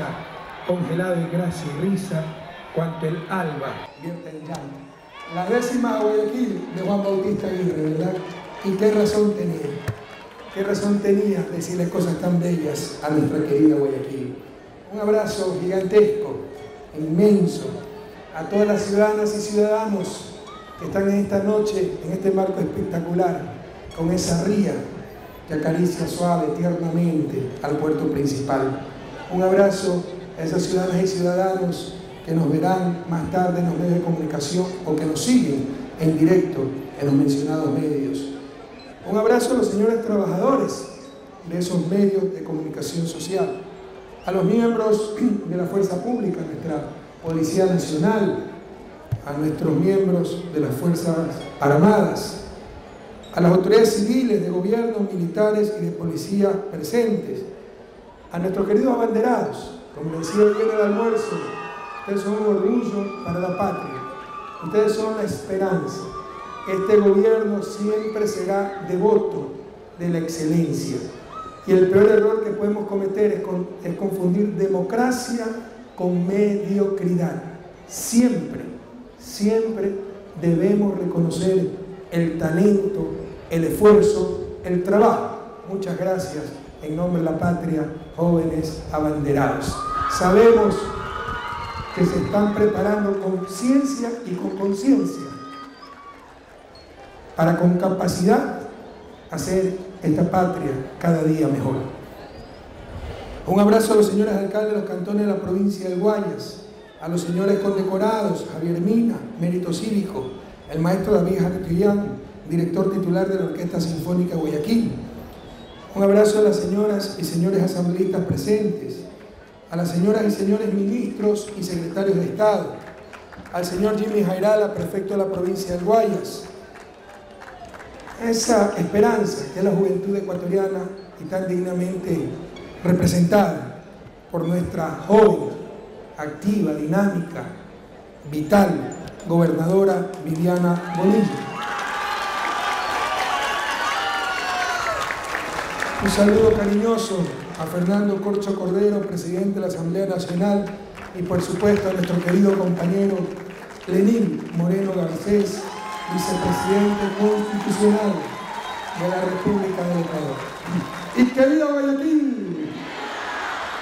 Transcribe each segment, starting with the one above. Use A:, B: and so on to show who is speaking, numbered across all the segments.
A: sonrisa, congelado en gracia y risa, cuanto el alba vierte en llanto.
B: La décima Guayaquil de Juan Bautista Aguirre, ¿verdad? ¿Y qué razón tenía? ¿Qué razón tenía decirle cosas tan bellas a nuestra querida Guayaquil? Un abrazo gigantesco, inmenso, a todas las ciudadanas y ciudadanos que están en esta noche, en este marco espectacular, con esa ría que acaricia suave, tiernamente al puerto principal. Un abrazo a esas ciudadanas y ciudadanos que nos verán más tarde en los medios de comunicación o que nos siguen en directo en los mencionados medios. Un abrazo a los señores trabajadores de esos medios de comunicación social, a los miembros de la Fuerza Pública, nuestra Policía Nacional, a nuestros miembros de las Fuerzas Armadas, a las autoridades civiles, de gobierno, militares y de policía presentes, a nuestros queridos abanderados, como decía hoy en el almuerzo, ustedes son un orgullo para la patria, ustedes son la esperanza. Este gobierno siempre será devoto de la excelencia. Y el peor error que podemos cometer es confundir democracia con mediocridad. Siempre debemos reconocer el talento, el esfuerzo, el trabajo. Muchas gracias en nombre de la patria, jóvenes abanderados. Sabemos que se están preparando con ciencia y con conciencia para con capacidad hacer esta patria cada día mejor. Un abrazo a los señores alcaldes de los cantones de la provincia del Guayas, a los señores condecorados, Javier Mina, mérito cívico, el maestro David Jartillán, director titular de la Orquesta Sinfónica Guayaquil. Un abrazo a las señoras y señores asambleístas presentes, a las señoras y señores ministros y secretarios de Estado, al señor Jimmy Jairala, prefecto de la provincia del Guayas. Esa esperanza que es la juventud ecuatoriana y tan dignamente representada por nuestra joven, activa, dinámica, vital, gobernadora Viviana Bonilla. Un saludo cariñoso a Fernando Corcho Cordero, presidente de la Asamblea Nacional, y por supuesto a nuestro querido compañero Lenín Moreno Garcés, vicepresidente constitucional de la República del Ecuador. ¡Y que viva Guayaquil!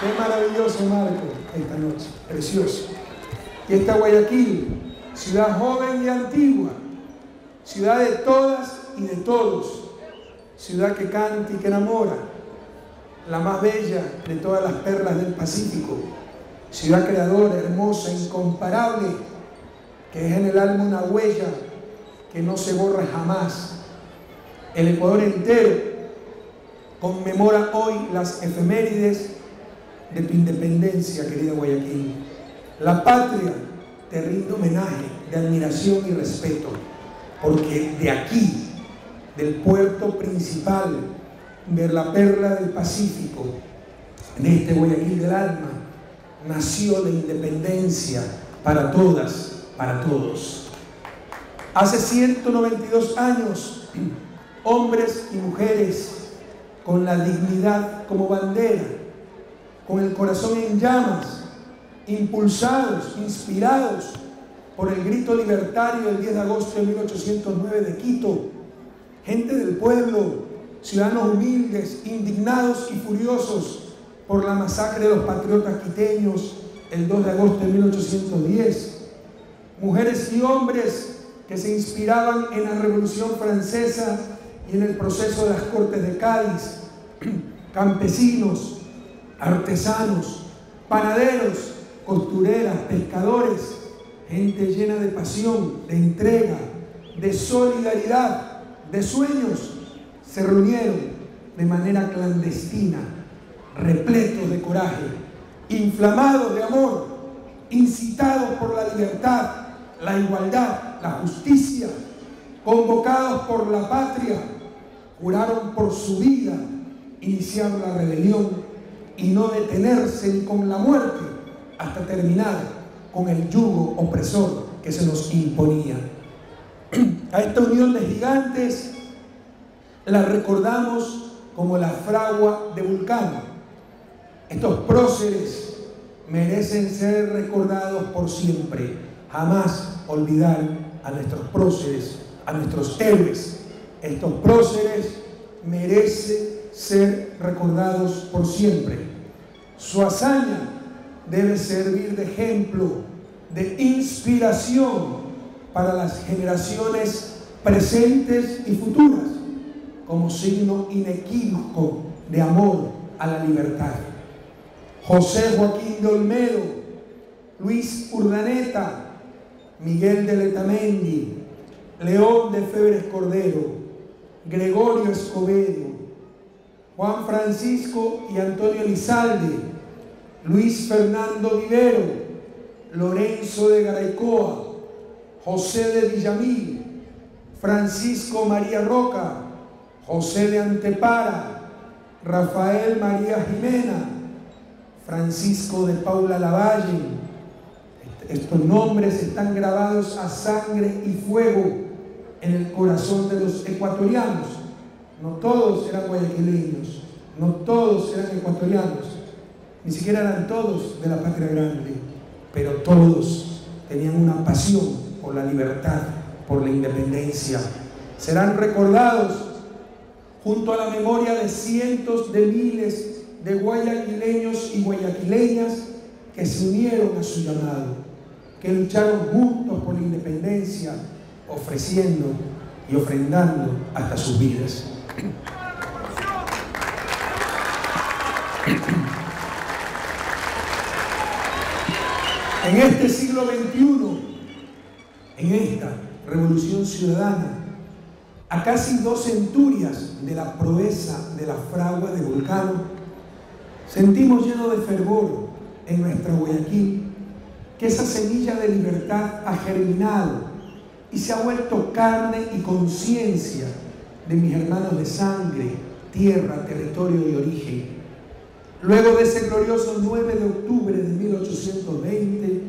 B: ¡Qué maravilloso marco esta noche! Precioso. Y esta Guayaquil, ciudad joven y antigua, ciudad de todas y de todos, ciudad que canta y que enamora, la más bella de todas las perlas del Pacífico, ciudad creadora, hermosa, incomparable, que es en el alma una huella que no se borra jamás. El Ecuador entero conmemora hoy las efemérides de tu independencia, querida Guayaquil. La patria te rinde homenaje de admiración y respeto, porque de aquí, del puerto principal, de la perla del Pacífico, de este Guayaquil del alma, nació la independencia para todas, para todos. Hace 192 años, hombres y mujeres con la dignidad como bandera, con el corazón en llamas, impulsados, inspirados por el grito libertario del 10 de agosto de 1809 de Quito, gente del pueblo, ciudadanos humildes, indignados y furiosos por la masacre de los patriotas quiteños el 2 de agosto de 1810, mujeres y hombres que se inspiraban en la Revolución Francesa y en el proceso de las Cortes de Cádiz, campesinos, artesanos, panaderos, costureras, pescadores, gente llena de pasión, de entrega, de solidaridad, de sueños, se reunieron de manera clandestina, repletos de coraje, inflamados de amor, incitados por la libertad, la igualdad, la justicia, convocados por la patria, juraron por su vida iniciar la rebelión y no detenerse ni con la muerte hasta terminar con el yugo opresor que se nos imponía. A esta unión de gigantes la recordamos como la fragua de Vulcano. Estos próceres merecen ser recordados por siempre. Jamás olvidar a nuestros próceres, a nuestros héroes. Estos próceres merecen ser recordados por siempre. Su hazaña debe servir de ejemplo, de inspiración para las generaciones presentes y futuras, como signo inequívoco de amor a la libertad. José Joaquín de Olmedo, Luis Urdaneta, Miguel de Letamendi, León de Febres Cordero, Gregorio Escobedo, Juan Francisco y Antonio Elizalde, Luis Fernando Vivero, Lorenzo de Garaycoa, José de Villamil, Francisco María Roca, José de Antepara, Rafael María Jimena, Francisco de Paula Lavalle. Estos nombres están grabados a sangre y fuego en el corazón de los ecuatorianos. No todos eran guayaquileños, no todos eran ecuatorianos, ni siquiera eran todos de la patria grande, pero todos tenían una pasión por la libertad, por la independencia. Serán recordados junto a la memoria de cientos de miles de guayaquileños y guayaquileñas que se unieron a su llamado, que lucharon juntos por la independencia, ofreciendo y ofrendando hasta sus vidas. En este siglo XXI, en esta revolución ciudadana, a casi 2 centurias de la proeza de la fragua de Vulcano, sentimos lleno de fervor en nuestra Guayaquil que esa semilla de libertad ha germinado y se ha vuelto carne y conciencia de mis hermanos de sangre, tierra, territorio y origen. Luego de ese glorioso 9 de octubre de 1820,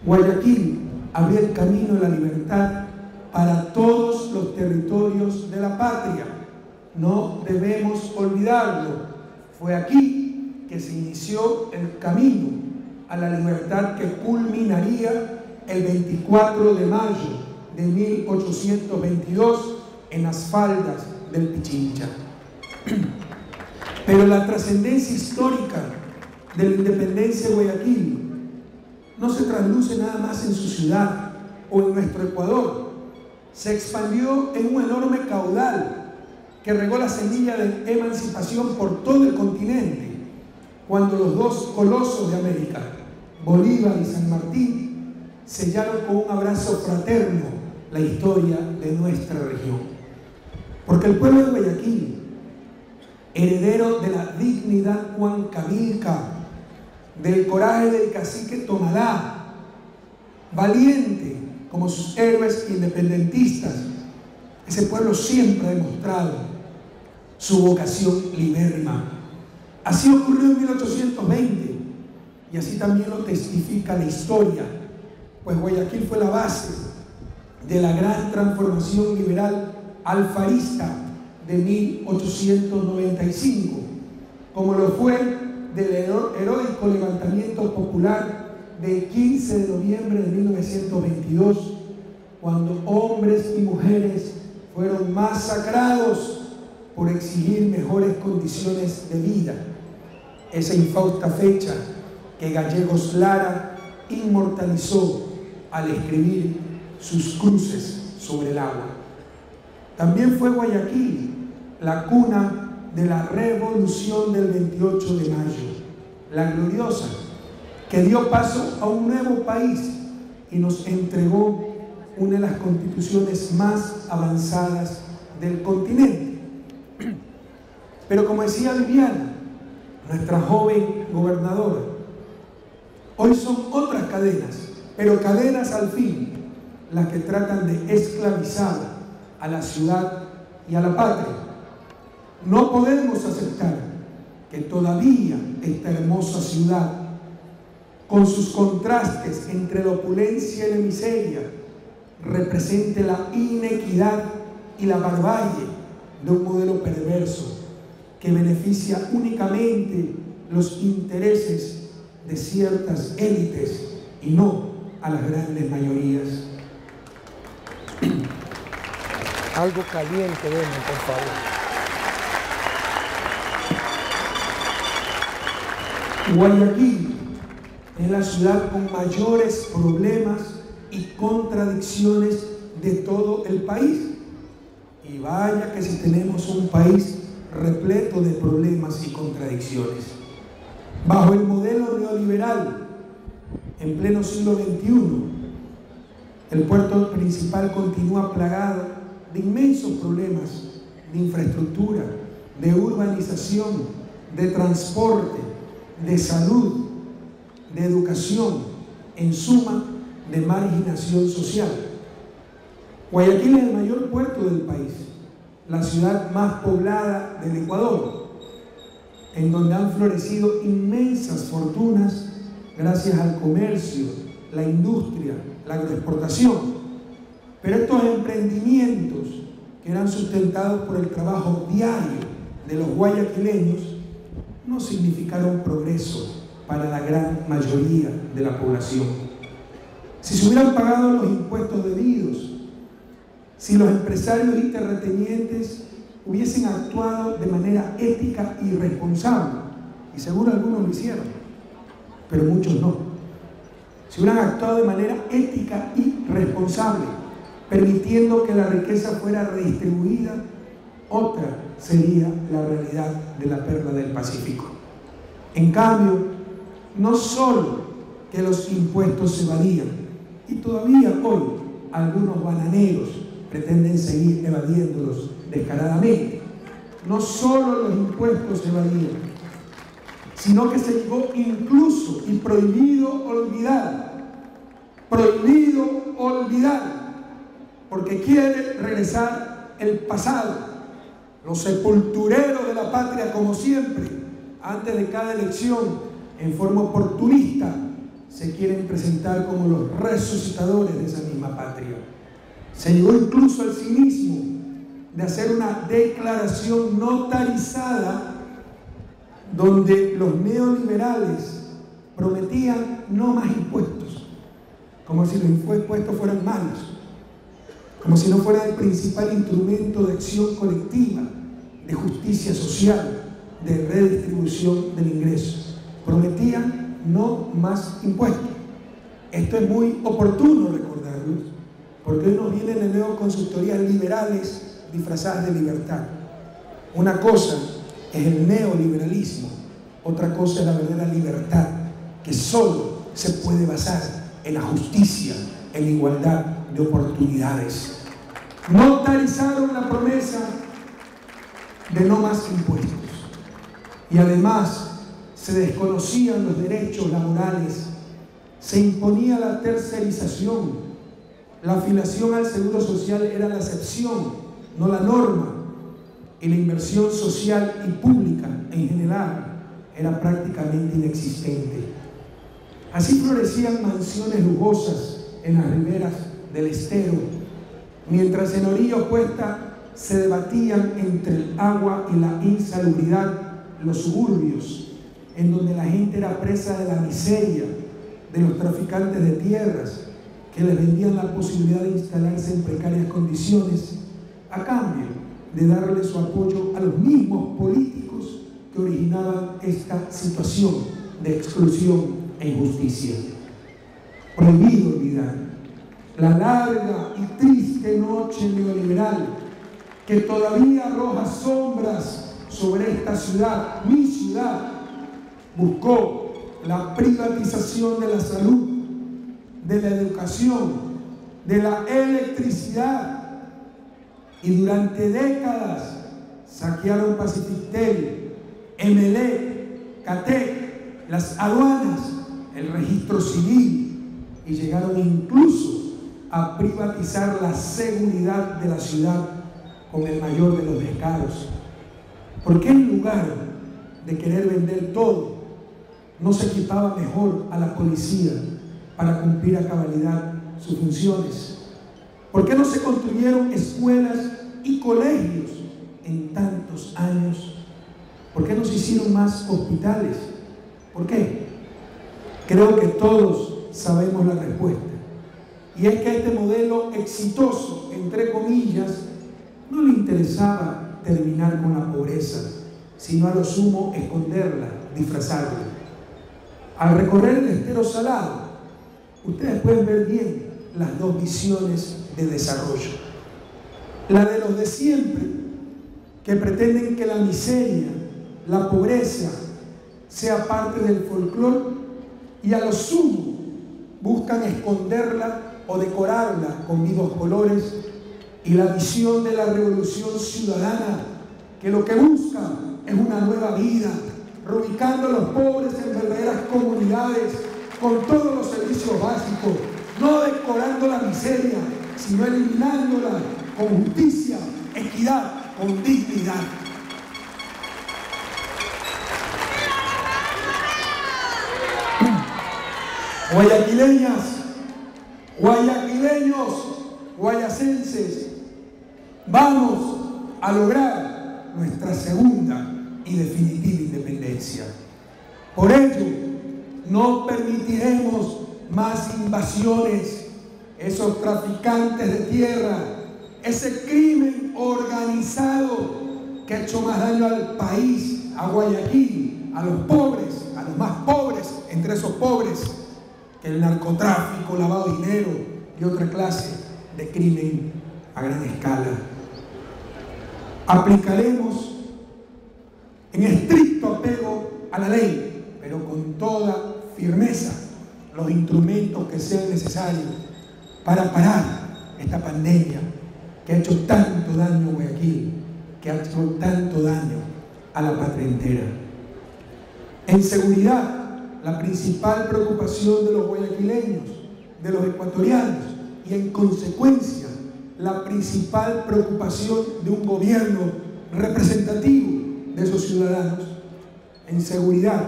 B: Guayaquil abrió el camino de la libertad para todos los territorios de la patria. No debemos olvidarlo. Fue aquí que se inició el camino a la libertad que culminaría el 24 de mayo de 1822 en las faldas del Pichincha. Pero la trascendencia histórica de la independencia de Guayaquil no se trasluce nada más en su ciudad o en nuestro Ecuador. Se expandió en un enorme caudal que regó la semilla de emancipación por todo el continente, cuando los 2 colosos de América, Bolívar y San Martín, sellaron con un abrazo fraterno la historia de nuestra región. Porque el pueblo de Guayaquil, heredero de la dignidad huancavilca, del coraje del cacique Tomalá, valiente como sus héroes independentistas, ese pueblo siempre ha demostrado su vocación libérrima. Así ocurrió en 1820 y así también lo testifica la historia, pues Guayaquil fue la base de la gran transformación liberal alfarista de 1895, como lo fue del heroico levantamiento popular del 15 de noviembre de 1922, cuando hombres y mujeres fueron masacrados por exigir mejores condiciones de vida. Esa infausta fecha que Gallegos Lara inmortalizó al escribir sus cruces sobre el agua. También fue Guayaquil la cuna de la revolución del 28 de mayo, la gloriosa, que dio paso a un nuevo país y nos entregó una de las constituciones más avanzadas del continente. Pero como decía Viviana, nuestra joven gobernadora, hoy son otras cadenas, pero cadenas al fin, las que tratan de esclavizar a la ciudad y a la patria. No podemos aceptar que todavía esta hermosa ciudad, con sus contrastes entre la opulencia y la miseria, represente la inequidad y la barbarie de un modelo perverso que beneficia únicamente los intereses de ciertas élites y no a las grandes mayorías.
A: Algo caliente, denme, por favor.
B: Guayaquil es la ciudad con mayores problemas y contradicciones de todo el país. Y vaya que si tenemos un país repleto de problemas y contradicciones. Bajo el modelo neoliberal, en pleno siglo XXI, el puerto principal continúa plagado de inmensos problemas de infraestructura, de urbanización, de transporte, de salud, de educación, en suma, de marginación social. Guayaquil es el mayor puerto del país, la ciudad más poblada del Ecuador, en donde han florecido inmensas fortunas gracias al comercio, la industria, la agroexportación. Pero estos emprendimientos, que eran sustentados por el trabajo diario de los guayaquileños, no significaron progreso para la gran mayoría de la población. Si se hubieran pagado los impuestos debidos, si los empresarios y terratenientes hubiesen actuado de manera ética y responsable, y seguro algunos lo hicieron, pero muchos no. Si hubieran actuado de manera ética y responsable, permitiendo que la riqueza fuera redistribuida, otra sería la realidad de la perla del Pacífico. En cambio, no solo que los impuestos se evadían, y todavía hoy algunos bananeros pretenden seguir evadiéndolos descaradamente. No solo los impuestos se evadían, sino que se llegó incluso y prohibido olvidar, porque quiere regresar el pasado. Los sepultureros de la patria, como siempre, antes de cada elección, en forma oportunista, se quieren presentar como los resucitadores de esa misma patria. Se llegó incluso al cinismo de hacer una declaración notarizada donde los neoliberales prometían no más impuestos, como si los impuestos fueran malos, como si no fuera el principal instrumento de acción colectiva, de justicia social, de redistribución del ingreso. Prometían no más impuestos. Esto es muy oportuno recordarlo, porque hoy nos vienen de nuevo consultorías liberales disfrazadas de libertad. Una cosa es el neoliberalismo, otra cosa es la verdadera libertad, que solo se puede basar en la justicia, en la igualdad de oportunidades. Notarizaron la promesa de no más impuestos y además se desconocían los derechos laborales, se imponía la tercerización, la afiliación al seguro social era la excepción, no la norma, y la inversión social y pública en general era prácticamente inexistente. Así florecían mansiones lujosas en las riberas del estero, mientras en orilla opuesta se debatían entre el agua y la insalubridad los suburbios, en donde la gente era presa de la miseria de los traficantes de tierras que les vendían la posibilidad de instalarse en precarias condiciones a cambio de darle su apoyo a los mismos políticos que originaban esta situación de exclusión e injusticia. Prohibido olvidar la larga y triste noche neoliberal que todavía arroja sombras sobre esta ciudad, mi ciudad. Buscó la privatización de la salud, de la educación, de la electricidad, y durante décadas saquearon Pacifitel, Emelec, Catec, las aduanas, el registro civil, y llegaron incluso a privatizar la seguridad de la ciudad con el mayor de los descaros. ¿Por qué en lugar de querer vender todo, no se equipaba mejor a la policía para cumplir a cabalidad sus funciones? ¿Por qué no se construyeron escuelas y colegios en tantos años? ¿Por qué no se hicieron más hospitales? ¿Por qué? Creo que todos sabemos la respuesta. Y es que a este modelo exitoso, entre comillas, no le interesaba terminar con la pobreza, sino a lo sumo esconderla, disfrazarla. Al recorrer el estero salado, ustedes pueden ver bien las dos visiones de desarrollo. La de los de siempre, que pretenden que la miseria, la pobreza, sea parte del folclore, y a lo sumo buscan esconderla o decorarla con vivos colores, y la visión de la revolución ciudadana, que lo que busca es una nueva vida, reubicando a los pobres en verdaderas comunidades con todos los servicios básicos, no decorando la miseria, sino eliminándola con justicia, equidad, con dignidad. Guayaquileñas, guayaquileños, guayacenses, vamos a lograr nuestra segunda y definitiva independencia. Por ello, no permitiremos más invasiones, esos traficantes de tierra, ese crimen organizado que ha hecho más daño al país, a Guayaquil, a los pobres, a los más pobres, entre esos pobres, que el narcotráfico, lavado de dinero y otra clase de crimen a gran escala. Aplicaremos en estricto apego a la ley, pero con toda firmeza, los instrumentos que sean necesarios para parar esta pandemia que ha hecho tanto daño a Guayaquil, que ha hecho tanto daño a la patria entera. En seguridad, la principal preocupación de los guayaquileños, de los ecuatorianos, y en consecuencia, la principal preocupación de un gobierno representativo de esos ciudadanos. En seguridad,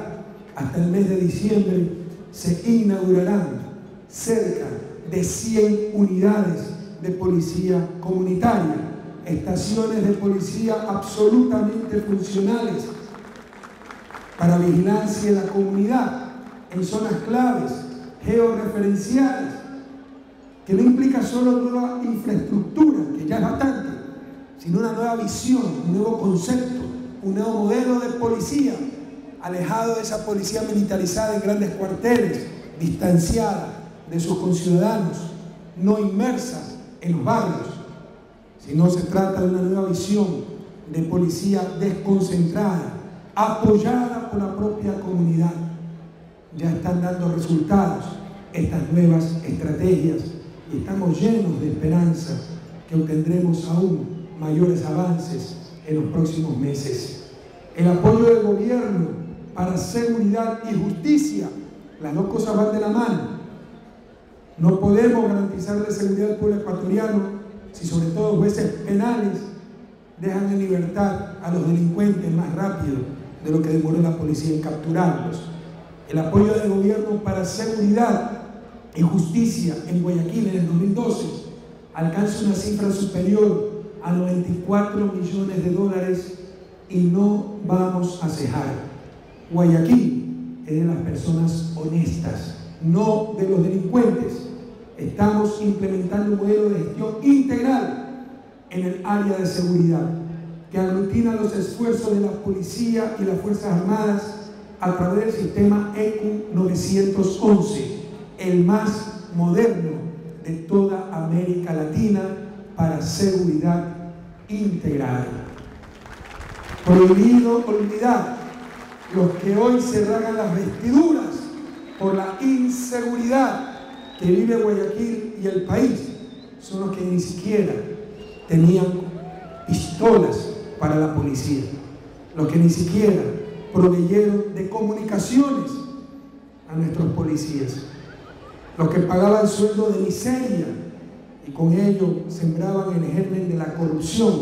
B: hasta el mes de diciembre se inaugurarán cerca de 100 unidades de policía comunitaria, estaciones de policía absolutamente funcionales para vigilancia en la comunidad, en zonas claves, georreferenciadas, que no implica solo nueva infraestructura, que ya es bastante, sino una nueva visión, un nuevo concepto, un nuevo modelo de policía, alejado de esa policía militarizada en grandes cuarteles, distanciada de sus conciudadanos, no inmersa en los barrios, sino se trata de una nueva visión de policía desconcentrada, apoyada por la propia comunidad. Ya están dando resultados estas nuevas estrategias y estamos llenos de esperanza que obtendremos aún mayores avances en los próximos meses. El apoyo del gobierno para seguridad y justicia, las dos cosas van de la mano. No podemos garantizarle seguridad al pueblo ecuatoriano si sobre todo jueces penales dejan en libertad a los delincuentes más rápido de lo que demoró la policía en capturarlos. El apoyo del gobierno para seguridad y justicia en Guayaquil en el 2012 alcanza una cifra superior a 94 millones de dólares y no vamos a cejar. Guayaquil es de las personas honestas, no de los delincuentes. Estamos implementando un modelo de gestión integral en el área de seguridad que aglutina los esfuerzos de la policía y las Fuerzas Armadas a través del sistema ECU 911, el más moderno de toda América Latina para seguridad integrada. Prohibido olvidar los que hoy se rasgan las vestiduras por la inseguridad que vive Guayaquil y el país, son los que ni siquiera tenían pistolas para la policía, los que ni siquiera proveyeron de comunicaciones a nuestros policías, los que pagaban sueldo de miseria y con ello sembraban el germen de la corrupción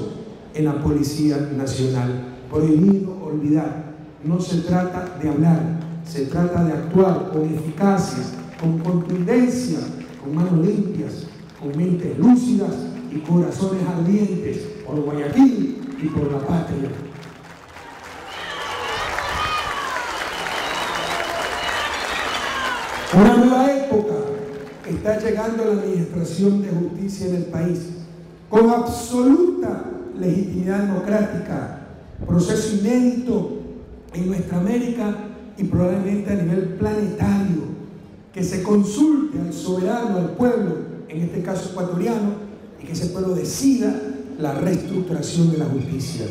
B: en la Policía Nacional. Prohibido olvidar, no se trata de hablar, se trata de actuar con eficacia, con contundencia, con manos limpias, con mentes lúcidas y corazones ardientes por Guayaquil y por la patria. Una nueva época está llegando a la administración de justicia en el país, con absoluta legitimidad democrática, proceso inédito en nuestra América y probablemente a nivel planetario, que se consulte al soberano, al pueblo, en este caso ecuatoriano, y que ese pueblo decida la reestructuración de la justicia.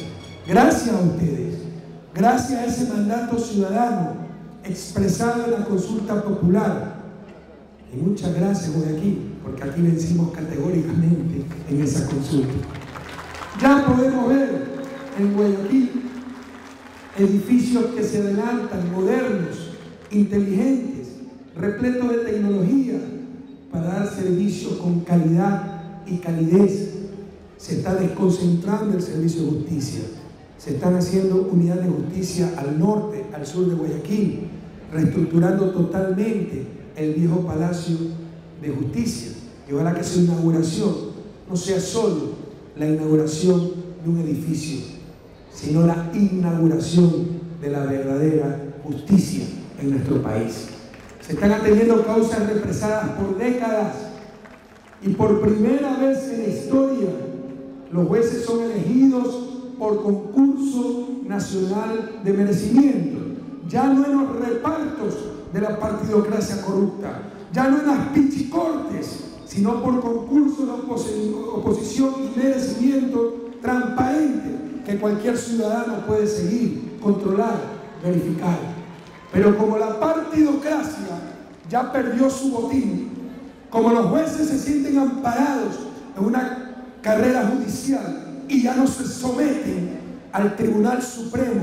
B: Gracias a ustedes, gracias a ese mandato ciudadano expresado en la consulta popular, y muchas gracias Guayaquil, porque aquí vencimos categóricamente en esa consulta. Ya podemos ver en Guayaquil edificios que se adelantan, modernos, inteligentes, repletos de tecnología, para dar servicio con calidad y calidez. Se está desconcentrando el servicio de justicia. Se están haciendo unidades de justicia al norte, al sur de Guayaquil, reestructurando totalmente el viejo Palacio de Justicia. Y ojalá que esa inauguración no sea solo la inauguración de un edificio, sino la inauguración de la verdadera justicia en nuestro país. Se están atendiendo causas represadas por décadas y por primera vez en la historia los jueces son elegidos por concurso nacional de merecimiento, ya no en los repartos de la partidocracia corrupta, ya no en las pichicortes, sino por concurso de oposición y merecimiento transparente que cualquier ciudadano puede seguir, controlar, verificar. Pero como la partidocracia ya perdió su botín, como los jueces se sienten amparados en una carrera judicial y ya no se someten al Tribunal Supremo,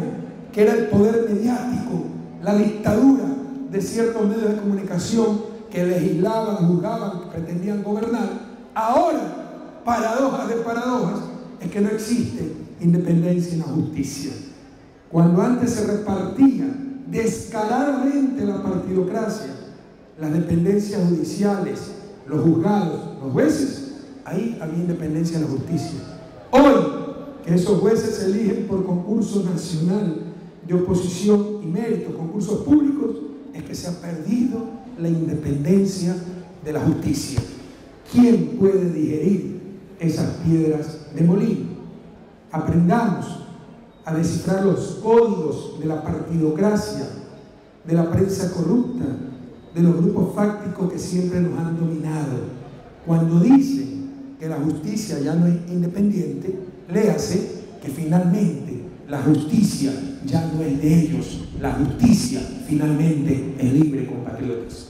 B: que era el poder mediático, la dictadura de ciertos medios de comunicación que legislaban, juzgaban, pretendían gobernar, ahora, paradojas de paradojas, es que no existe independencia en la justicia. Cuando antes se repartía descaradamente la partidocracia, las dependencias judiciales, los juzgados, los jueces, ahí había independencia en la justicia. Hoy, que esos jueces se eligen por concurso nacional de oposición y mérito, concursos públicos, es que se ha perdido la independencia de la justicia. ¿Quién puede digerir esas piedras de molino? Aprendamos a descifrar los códigos de la partidocracia, de la prensa corrupta, de los grupos fácticos que siempre nos han dominado. Cuando dicen que la justicia ya no es independiente, léase que finalmente la justicia ya no es de ellos, la justicia finalmente es libre, compatriotas.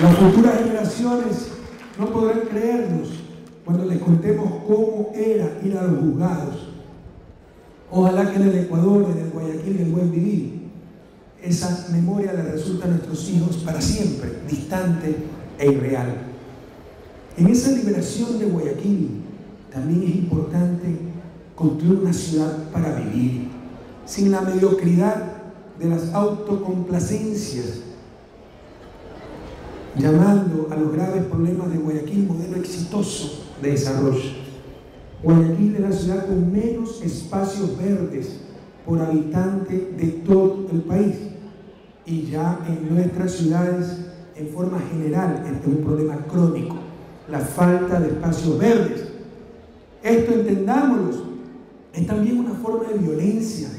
B: Las futuras generaciones no podrán creernos cuando les contemos cómo era ir a los juzgados. Ojalá que en el Ecuador, en el Guayaquil del buen vivir, esa memoria le resulta a nuestros hijos para siempre distante e irreal. En esa liberación de Guayaquil también es importante construir una ciudad para vivir, sin la mediocridad de las autocomplacencias, llamando a los graves problemas de Guayaquil modelo exitoso de desarrollo. Guayaquil es la ciudad con menos espacios verdes por habitante de todo el país, y ya en nuestras ciudades en forma general este es un problema crónico, la falta de espacios verdes. Esto, entendámoslo, es también una forma de violencia.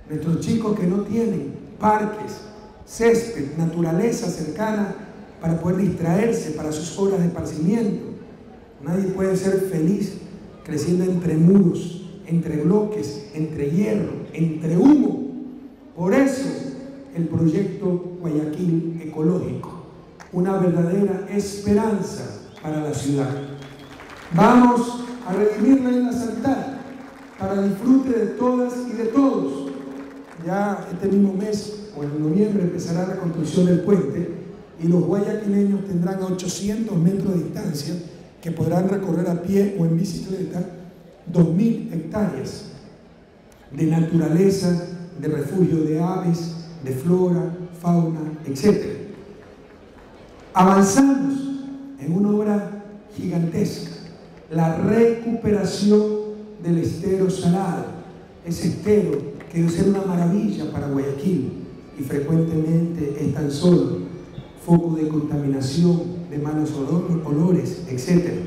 B: Nuestros chicos que no tienen parques, césped, naturaleza cercana para poder distraerse para sus horas de esparcimiento. Nadie puede ser feliz creciendo entre muros, entre bloques, entre hierro, entre humo. Por eso el proyecto Guayaquil Ecológico, una verdadera esperanza para la ciudad. Vamos a redimirla en la Saltar para disfrute de todas y de todos. Ya este mismo mes o en noviembre empezará la construcción del puente y los guayaquileños tendrán a 800 metros de distancia que podrán recorrer a pie o en bicicleta 2.000 hectáreas de naturaleza, de refugio de aves, de flora, fauna, etc. Avanzamos en una obra gigantesca, la recuperación del estero salado, ese estero que debe ser una maravilla para Guayaquil y frecuentemente es tan solo foco de contaminación, de malos olores, etc.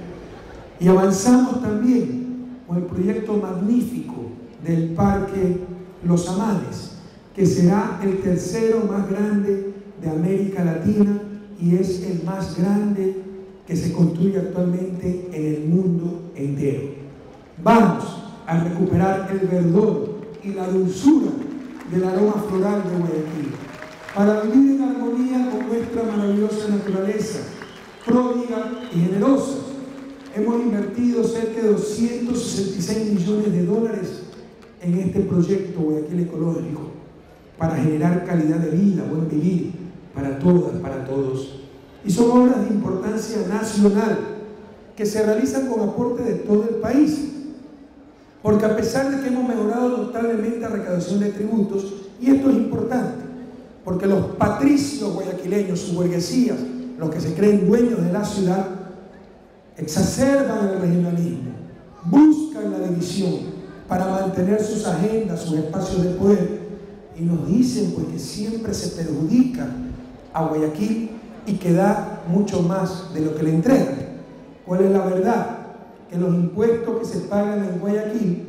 B: Y avanzamos también con el proyecto magnífico del Parque Los Amanes, que será el tercero más grande de América Latina y es el más grande que se construye actualmente en el mundo entero. Vamos a recuperar el verdor y la dulzura del aroma floral de Guayaquil, para vivir en armonía con nuestra maravillosa naturaleza, pródiga y generosa. Hemos invertido cerca de 266 millones de dólares en este proyecto Guayaquil Ecológico, para generar calidad de vida, buen vivir, para todas, para todos. Y son obras de importancia nacional que se realizan con aporte de todo el país. Porque a pesar de que hemos mejorado notablemente la recaudación de tributos, y esto es importante, porque los patricios guayaquileños, sus burguesías, los que se creen dueños de la ciudad, exacerban el regionalismo, buscan la división para mantener sus agendas, sus espacios de poder, y nos dicen pues que siempre se perjudica a Guayaquil y que da mucho más de lo que le entregan. ¿Cuál es la verdad? Que los impuestos que se pagan en Guayaquil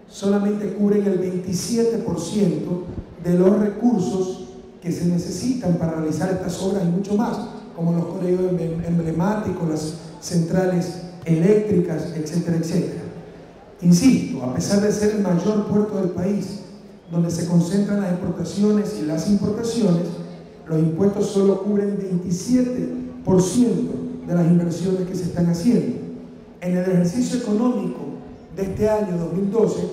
B: solamente cubren el 27% de los recursos que se necesitan para realizar estas obras y mucho más, como los colegios emblemáticos, las centrales eléctricas, etcétera, etcétera. Insisto, a pesar de ser el mayor puerto del país, donde se concentran las exportaciones y las importaciones, los impuestos solo cubren 27% de las inversiones que se están haciendo. En el ejercicio económico de este año 2012,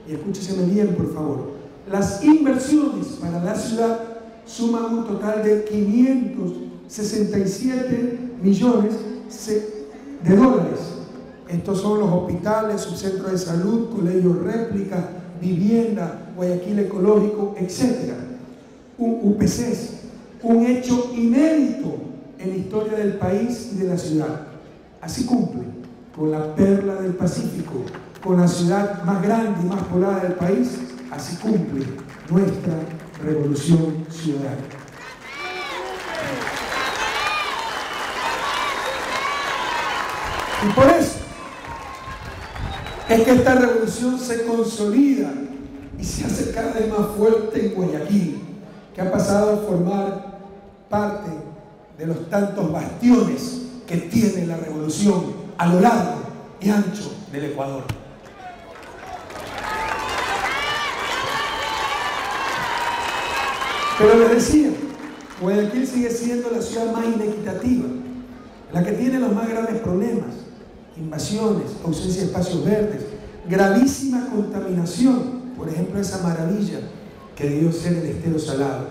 B: y escúcheseme bien por favor, las inversiones para la ciudad suman un total de 567 millones de dólares. Estos son los hospitales, subcentros de salud, colegios réplica, vivienda, Guayaquil Ecológico, etc. Un UPCs, un hecho inédito en la historia del país y de la ciudad. Así cumple con la perla del Pacífico, con la ciudad más grande y más poblada del país, así cumple nuestra revolución ciudadana. Y por eso es que esta revolución se consolida y se hace cada vez más fuerte en Guayaquil, que ha pasado a formar parte de los tantos bastiones que tiene la revolución a lo largo y ancho del Ecuador. Pero les decía, Guayaquil sigue siendo la ciudad más inequitativa, la que tiene los más graves problemas: invasiones, ausencia de espacios verdes, gravísima contaminación, por ejemplo esa maravilla que debió ser el estero salado.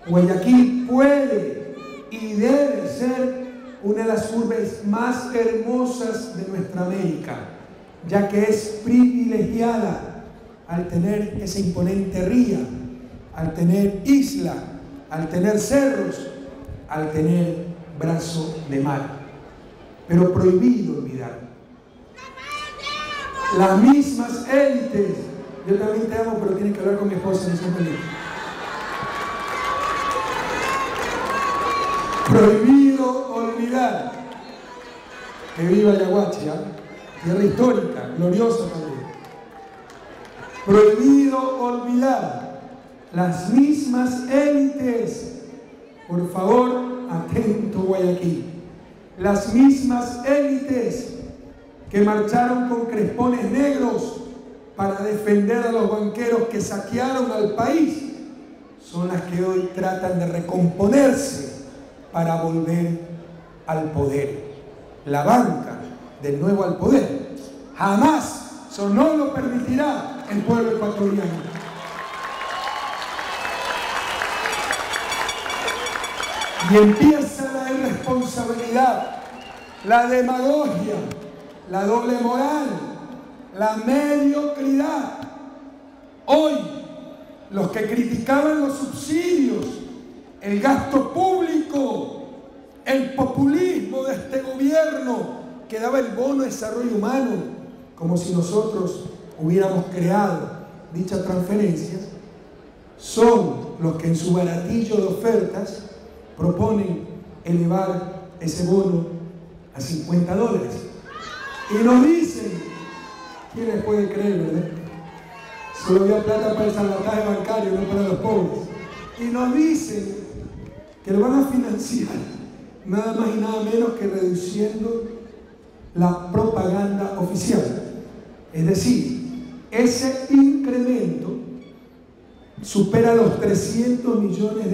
B: Guayaquil puede y debe ser una de las urbes más hermosas de nuestra América, ya que es privilegiada al tener esa imponente ría, al tener isla, al tener cerros, al tener brazo de mar. Pero prohibido olvidar. Las mismas élites, yo también te amo, pero tienes que hablar con mi esposa, no soy feliz. Prohibido olvidar que viva Yaguachi, tierra histórica, gloriosa también. Prohibido olvidar las mismas élites, por favor, atento Guayaquil, las mismas élites que marcharon con crespones negros para defender a los banqueros que saquearon al país, son las que hoy tratan de recomponerse para volver al poder. La banca, de nuevo al poder. Jamás, eso no lo permitirá el pueblo ecuatoriano. Y empieza la irresponsabilidad, la demagogia, la doble moral, la mediocridad. Hoy, los que criticaban los subsidios, el gasto público, el populismo de este gobierno que daba el bono de desarrollo humano, como si nosotros hubiéramos creado dichas transferencias son los que en su baratillo de ofertas proponen elevar ese bono a $50. Y nos dicen, ¿quién les puede creer, verdad? Solo había plata para el salvataje bancario, no para los pobres. Y nos dicen que lo van a financiar nada más y nada menos que reduciendo la propaganda oficial. Es decir, ese incremento supera los $300 millones,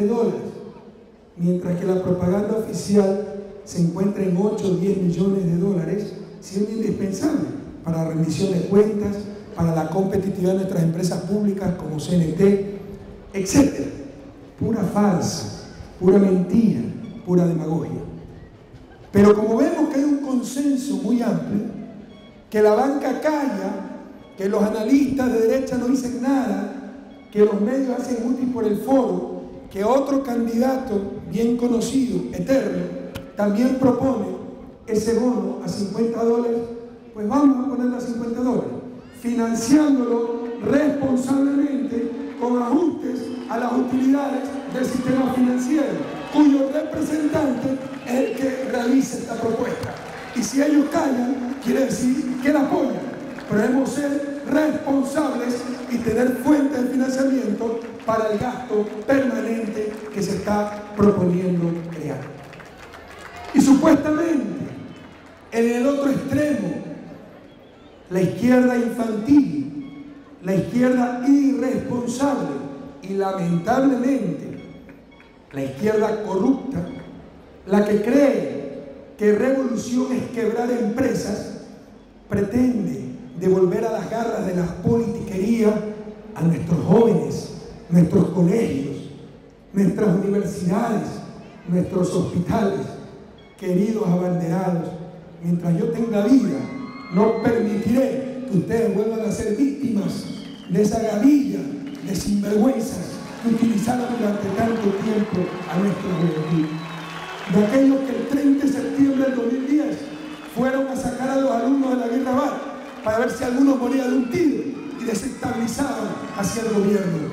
B: mientras que la propaganda oficial se encuentra en 8 o 10 millones de dólares, siendo indispensable para la rendición de cuentas, para la competitividad de nuestras empresas públicas como CNT, etc. Pura farsa, pura mentira, pura demagogia. Pero como vemos que hay un consenso muy amplio, que la banca calla, que los analistas de derecha no dicen nada, que los medios hacen útil por el foro, que otro candidato bien conocido, eterno, también propone ese bono a $50, pues vamos a ponerlo a $50, financiándolo responsablemente con ajustes a las utilidades del sistema financiero, cuyo representante es el que realiza esta propuesta. Y si ellos callan, quiere decir que la apoyan. Pero debemos ser responsables y tener fuentes de financiamiento para el gasto permanente que se está proponiendo crear. Y supuestamente, en el otro extremo, la izquierda infantil, la izquierda irresponsable y lamentablemente la izquierda corrupta, la que cree que revolución es quebrar empresas, pretende devolver a las garras de la politiquería a nuestros jóvenes, nuestros colegios, nuestras universidades, nuestros hospitales. Queridos abanderados, mientras yo tenga vida, no permitiré que ustedes vuelvan a ser víctimas de esa gavilla de sinvergüenzas que utilizaron durante tanto tiempo a nuestra juventud. De aquellos que el 30 de septiembre del 2010 fueron a sacar a los alumnos de la Guerra Bar para ver si alguno moría de un tiro y desestabilizaban hacia el gobierno.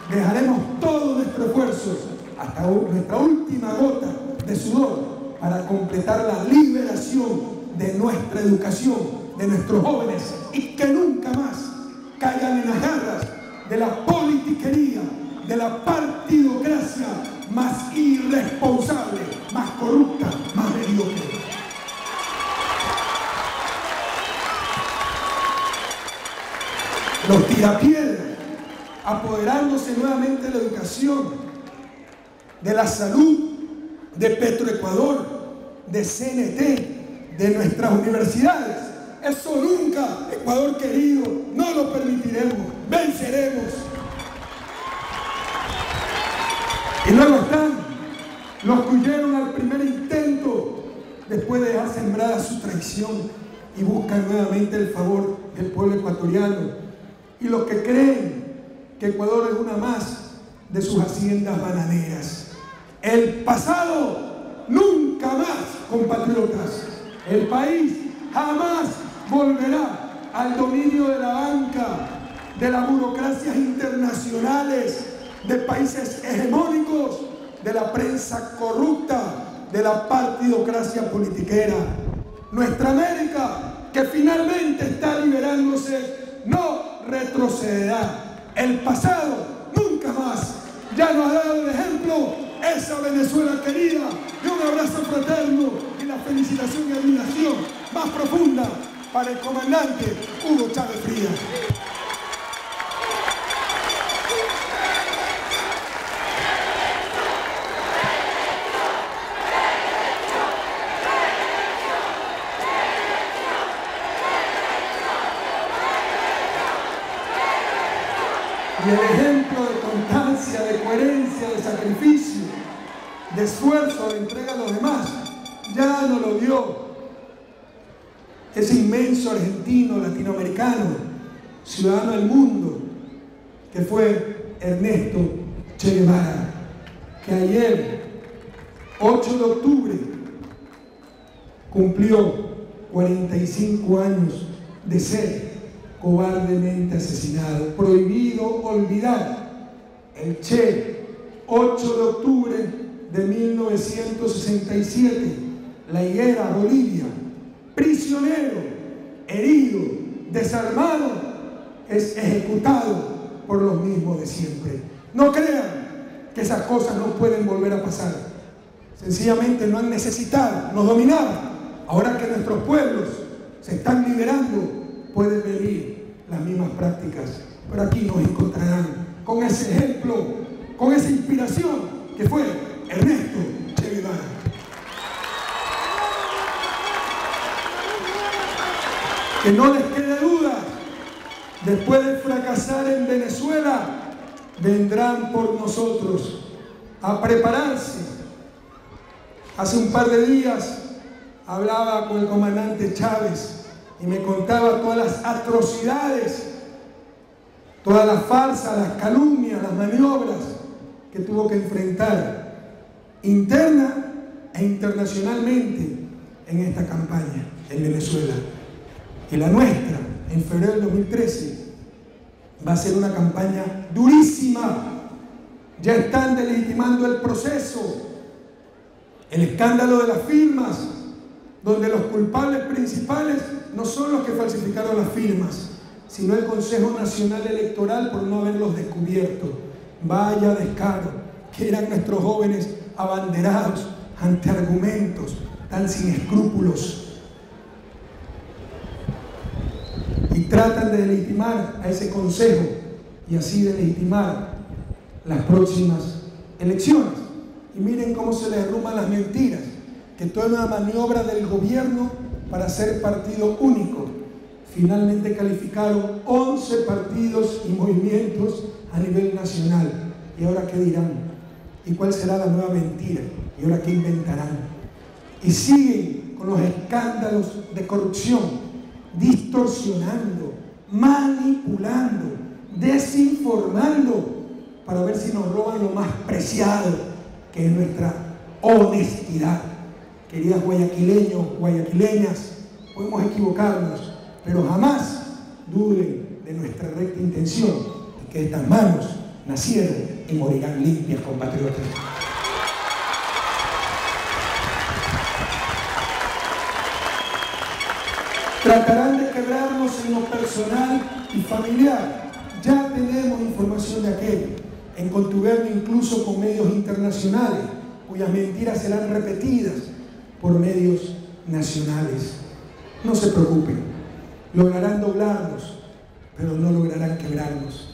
B: Dejaremos todo nuestro esfuerzo, hasta nuestra última gota de sudor, para completar la liberación de nuestra educación, de nuestros jóvenes, y que nunca más caigan en las garras de la politiquería, de la partidocracia más irresponsable, más corrupta, más mediocre. Los tirapiedras, apoderándose nuevamente de la educación, de la salud, de Petroecuador, de CNT, de nuestras universidades. Eso nunca, Ecuador querido, no lo permitiremos, venceremos. Y luego están los que huyeron al primer intento después de dejar sembrada su traición y buscan nuevamente el favor del pueblo ecuatoriano. Y los que creen que Ecuador es una más de sus haciendas bananeras. El pasado nunca más, compatriotas. El país jamás volverá al dominio de la banca, de las burocracias internacionales, de países hegemónicos, de la prensa corrupta, de la partidocracia politiquera. Nuestra América, que finalmente está liberándose, no retrocederá. El pasado nunca más. Ya nos ha dado el ejemplo esa Venezuela querida, y un abrazo fraterno y la felicitación y admiración más profunda para el comandante Hugo Chávez Frías. Y el ejemplo de constancia, de coherencia, de sacrificio, de esfuerzo, de entrega a los demás, ya no lo dio ese inmenso argentino, latinoamericano, ciudadano del mundo, que fue Ernesto Che Guevara, que ayer, 8 de octubre, cumplió 45 años de ser cobardemente asesinado. Prohibido olvidar el Che, 8 de octubre de 1967, La Higuera, Bolivia, prisionero, herido, desarmado, es ejecutado por los mismos de siempre. No crean que esas cosas no pueden volver a pasar. Sencillamente no han necesitado, nos dominaban. Ahora que nuestros pueblos se están liberando, pueden venir las mismas prácticas. Pero aquí nos encontrarán con ese ejemplo, con esa inspiración que fue Ernesto Che Guevara. Que no les quede duda, después de fracasar en Venezuela, vendrán por nosotros a prepararse. Hace un par de días hablaba con el comandante Chávez y me contaba todas las atrocidades, todas las farsas, las calumnias, las maniobras que tuvo que enfrentar interna e internacionalmente en esta campaña en Venezuela. Y la nuestra, en febrero del 2013, va a ser una campaña durísima. Ya están delegitimando el proceso, el escándalo de las firmas, donde los culpables principales no son los que falsificaron las firmas, sino el Consejo Nacional Electoral por no haberlos descubierto. Vaya descaro, que eran nuestros jóvenes abanderados ante argumentos tan sin escrúpulos. Y tratan de delegitimar a ese consejo y así delegitimar las próximas elecciones. Y miren cómo se les derrumban las mentiras, que toda una maniobra del gobierno para ser partido único. Finalmente calificaron 11 partidos y movimientos a nivel nacional. ¿Y ahora qué dirán? ¿Y cuál será la nueva mentira? ¿Y ahora qué inventarán? Y siguen con los escándalos de corrupción, distorsionando, manipulando, desinformando, para ver si nos roban lo más preciado, que es nuestra honestidad. Queridas guayaquileños, guayaquileñas, podemos equivocarnos, pero jamás duden de nuestra recta intención, de que estas manos nacieron y morirán limpias, compatriotas. Tratarán de quebrarnos en lo personal y familiar. Ya tenemos información de aquello, en contubernio incluso con medios internacionales, cuyas mentiras serán repetidas por medios nacionales. No se preocupen, lograrán doblarnos, pero no lograrán quebrarnos.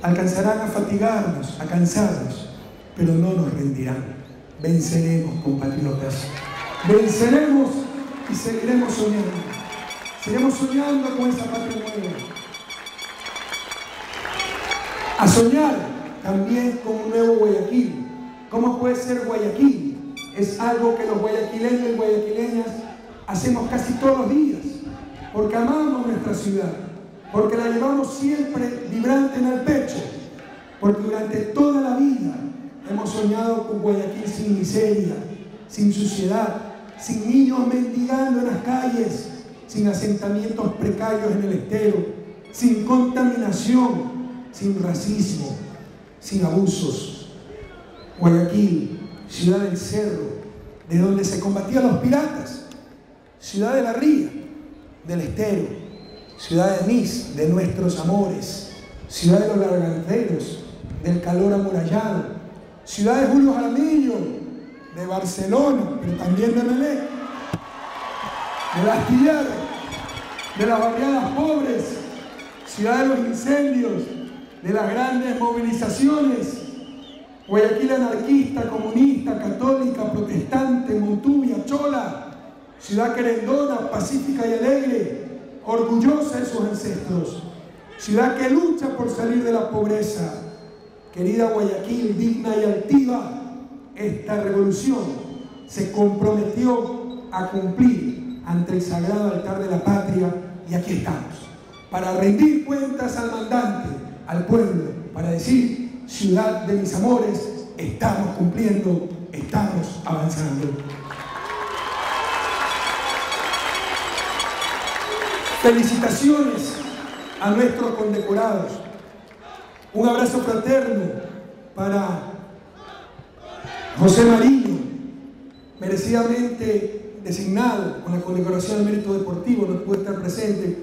B: Alcanzarán a fatigarnos, a cansarnos, pero no nos rendirán. Venceremos, compatriotas. Venceremos y seguiremos soñando. Seguiremos soñando con esa patria nueva. A soñar también con un nuevo Guayaquil. ¿Cómo puede ser Guayaquil? Es algo que los guayaquileños y guayaquileñas hacemos casi todos los días, porque amamos nuestra ciudad, porque la llevamos siempre vibrante en el pecho, porque durante toda la vida hemos soñado con Guayaquil sin miseria, sin suciedad, sin niños mendigando en las calles, sin asentamientos precarios en el estero, sin contaminación, sin racismo, sin abusos. Guayaquil, ciudad del cerro, de donde se combatían los piratas, ciudad de la ría, del estero, ciudad de Anís, de nuestros amores, ciudad de los larganteros, del calor amurallado, ciudad de Julio Jaramillo, de Barcelona, pero también de Melec, del astillero, de las barriadas pobres, ciudad de los incendios, de las grandes movilizaciones. Guayaquil anarquista, comunista, católica, protestante, Montubia, Chola, ciudad querendona, pacífica y alegre, orgullosa de sus ancestros, ciudad que lucha por salir de la pobreza. Querida Guayaquil, digna y altiva, esta revolución se comprometió a cumplir ante el sagrado altar de la patria, y aquí estamos, para rendir cuentas al mandante, al pueblo, para decir: ciudad de mis amores, estamos cumpliendo, estamos avanzando. Felicitaciones a nuestros condecorados. Un abrazo fraterno para José Mariño, merecidamente designado con la condecoración al mérito deportivo, no pudo estar presente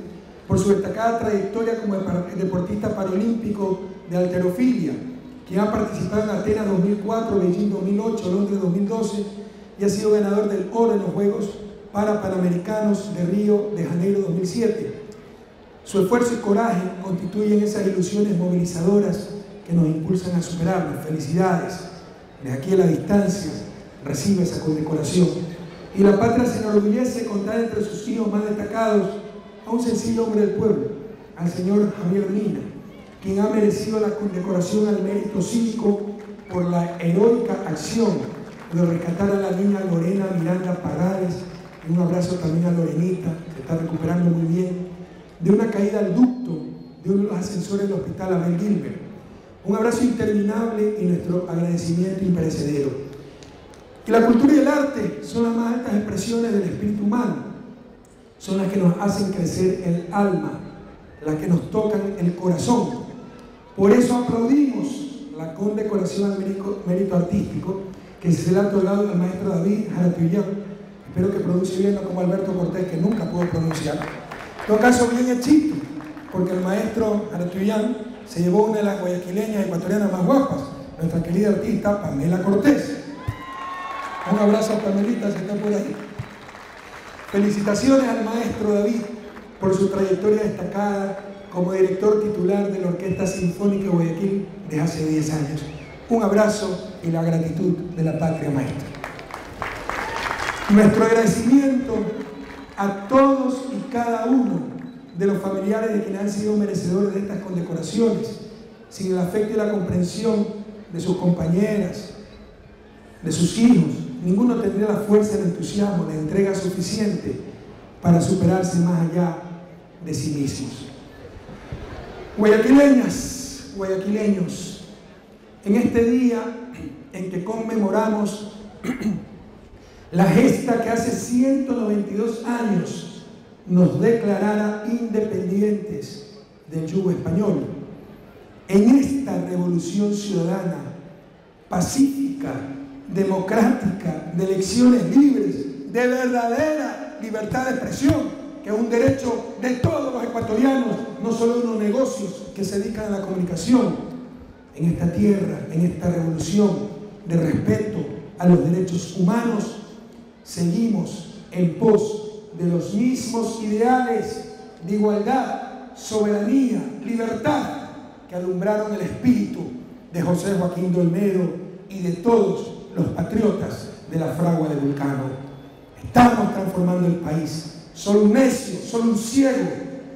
B: por su destacada trayectoria como deportista paralímpico de halterofilia, quien ha participado en Atenas 2004, Beijing 2008, Londres 2012 y ha sido ganador del oro en los Juegos Panamericanos de Río de Janeiro 2007. Su esfuerzo y coraje constituyen esas ilusiones movilizadoras que nos impulsan a superarnos. Felicidades. Desde aquí a la distancia recibe esa condecoración. Y la patria se enorgullece contar entre sus hijos más destacados a un sencillo hombre del pueblo, al señor Javier Mina, quien ha merecido la condecoración al mérito cívico por la heroica acción de rescatar a la niña Lorena Miranda Parrales. Y un abrazo también a Lorenita, que está recuperando muy bien, de una caída al ducto de uno de los ascensores del hospital Abel Gilbert. Un abrazo interminable y nuestro agradecimiento imperecedero. Y la cultura y el arte son las más altas expresiones del espíritu humano, son las que nos hacen crecer el alma, las que nos tocan el corazón. Por eso aplaudimos la condecoración al mérito artístico que se le ha otorgado al maestro David Jaratuyán. Espero que pronuncie bien, no como Alberto Cortés, que nunca puedo pronunciar. En todo caso, bien hechito, porque el maestro Jaratuyán se llevó una de las guayaquileñas ecuatorianas más guapas, nuestra querida artista Pamela Cortés. Un abrazo a Pamelita, si está por ahí. Felicitaciones al maestro David por su trayectoria destacada como director titular de la Orquesta Sinfónica de Guayaquil desde hace 10 años. Un abrazo y la gratitud de la patria maestra. Nuestro agradecimiento a todos y cada uno de los familiares de quienes han sido merecedores de estas condecoraciones, sin el afecto y la comprensión de sus compañeras, de sus hijos, ninguno tendría la fuerza, el entusiasmo, la entrega suficiente para superarse más allá de sí mismos. Guayaquileñas, guayaquileños, en este día en que conmemoramos la gesta que hace 192 años nos declarara independientes del yugo español, en esta revolución ciudadana, pacífica, democrática, de elecciones libres, de verdadera libertad de expresión, que es un derecho de todos los ecuatorianos, no solo de unos negocios que se dedican a la comunicación. En esta tierra, en esta revolución de respeto a los derechos humanos, seguimos en pos de los mismos ideales de igualdad, soberanía, libertad que alumbraron el espíritu de José Joaquín de Olmedo y de todos los patriotas de la fragua de Vulcano. Estamos transformando el país. Solo un necio, solo un ciego,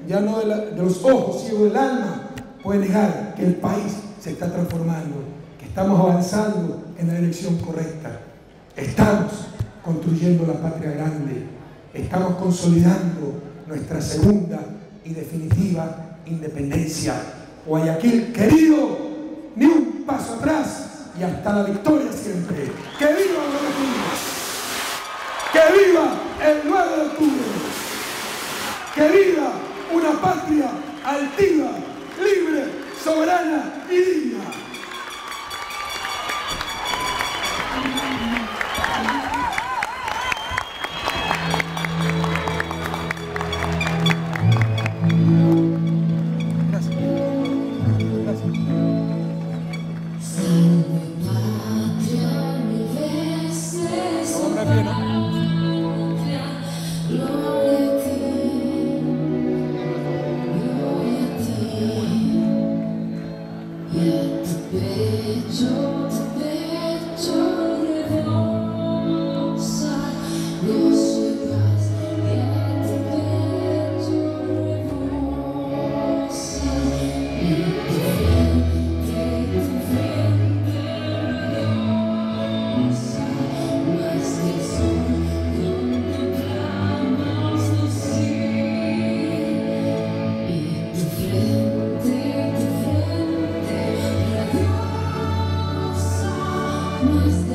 B: ya no de los ojos, ciego del alma, puede negar que el país se está transformando, que estamos avanzando en la dirección correcta. Estamos construyendo la patria grande, estamos consolidando nuestra segunda y definitiva independencia. Guayaquil querido, ni un paso atrás y hasta la victoria siempre. ¡Que viva Guayaquil! ¡Que viva el 9 de octubre! ¡Que viva una patria altiva, libre, soberana y digna!
C: Was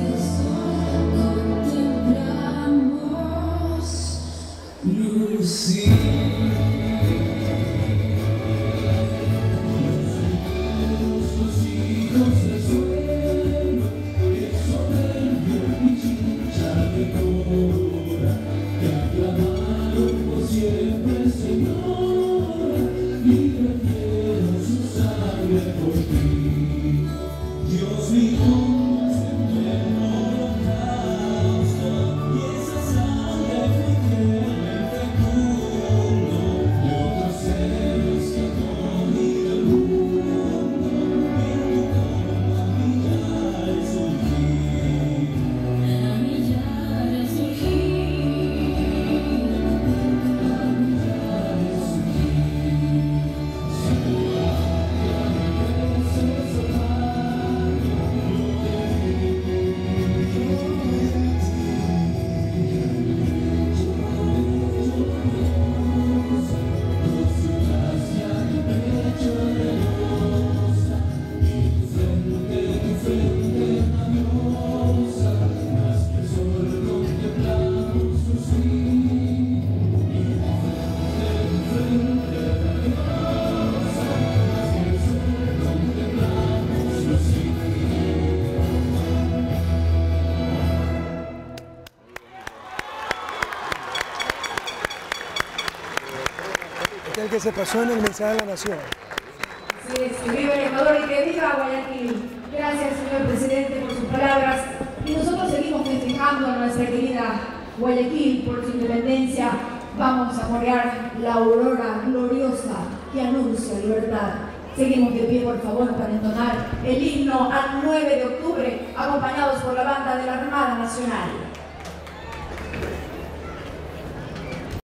B: que se pasó en el mensaje de la Nación.
C: Así es, que viva el Ecuador y que viva Guayaquil. Gracias, señor presidente, por sus palabras. Y nosotros seguimos festejando a nuestra querida Guayaquil por su independencia. Vamos a corear la aurora gloriosa que anuncia libertad. Seguimos de pie, por favor, para entonar el himno al 9 de octubre, acompañados por la banda de la Armada Nacional.